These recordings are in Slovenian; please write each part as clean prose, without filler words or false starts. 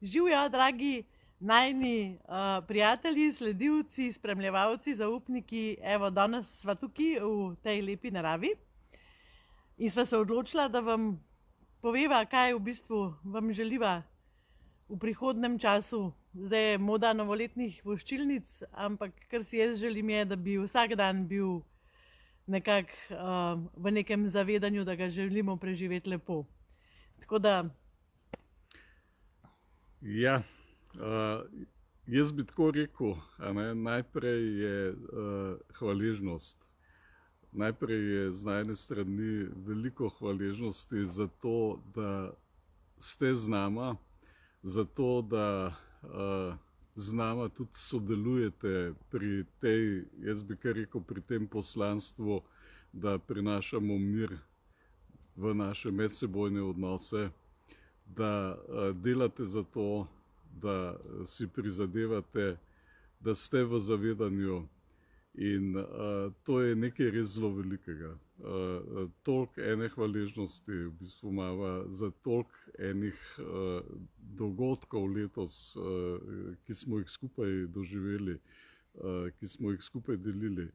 Živijo, dragi najni prijatelji, sledilci, spremljevalci, zaupniki. Evo, danes sva tukaj v tej lepi naravi in sva se odločila, da vam poveva, kaj v bistvu vam želiva v prihodnem času. Zdaj je moda novoletnih voščilnic, ampak kar si jaz želim je, da bi vsak dan bil nekako v nekem zavedanju, da ga želimo preživeti lepo. Tako da Ja, jaz bi tako rekel, najprej je hvaležnost. Najprej je z najne strani veliko hvaležnosti za to, da ste z nama, za to, da z nama tudi sodelujete pri tej, jaz bi kar rekel, pri tem poslanstvu, da prinašamo mir v naše medsebojne odnose, da delate za to, da si prizadevate, da ste v zavedanju in to je nekaj res zelo velikega. Toliko ene hvaležnosti v bistvu imava za toliko enih dogodkov letos, ki smo jih skupaj doživeli, ki smo jih skupaj delili.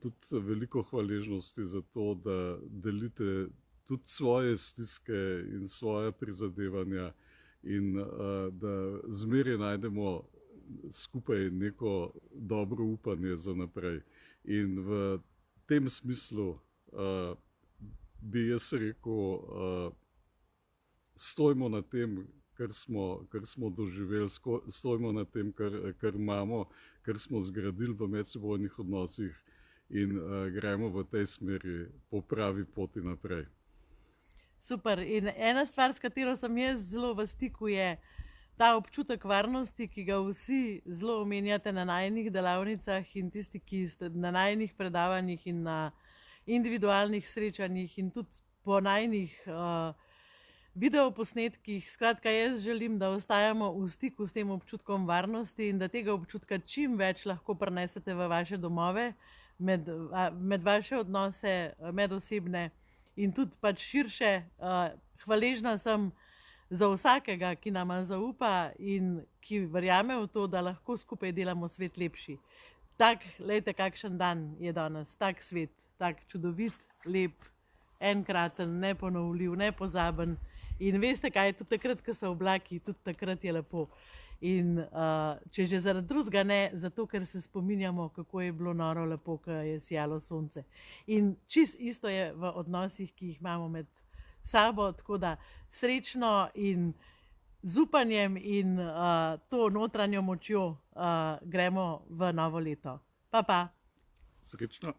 Tudi veliko hvaležnosti za to, da delite tudi svoje stiske in svoje prizadevanja in da zmeraj najdemo skupaj neko dobro upanje za naprej. In v tem smislu bi jaz rekel, stojimo na tem, kar smo doživeli, stojimo na tem, kar imamo, kar smo zgradili v medsebojnih odnosih in gremo v tej smeri po pravi poti naprej. super. In ena stvar, s katero sem jaz zelo v stiku, je ta občutek varnosti, ki ga vsi zelo omenjate na najinih delavnicah in tisti, ki ste na najinih predavanjih in na individualnih srečanjih in tudi po najinih videoposnetkih. Skratka, jaz želim, da ostajamo v stiku s tem občutkom varnosti in da tega občutka čim več lahko prinesete v vaše domove, med vaše odnose, medosebne in tudi pač širše. Hvaležna sem za vsakega, ki nama zaupa in ki verjame v to, da lahko skupaj delamo svet lepši. Lejte, kakšen dan je danes, tak svet, tak čudovit, lep, enkraten, neponovljiv, nepozaben. In veste kaj, tudi takrat, ko so oblaki, tudi takrat je lepo. In če že zaradi drugega ne, zato ker se spominjamo, kako je bilo noro lepo, ko je sijalo sonce. In čist isto je v odnosih, ki jih imamo med sabo, tako da srečno in z upanjem in to notranjo močjo gremo v novo leto. Pa pa! Srečno!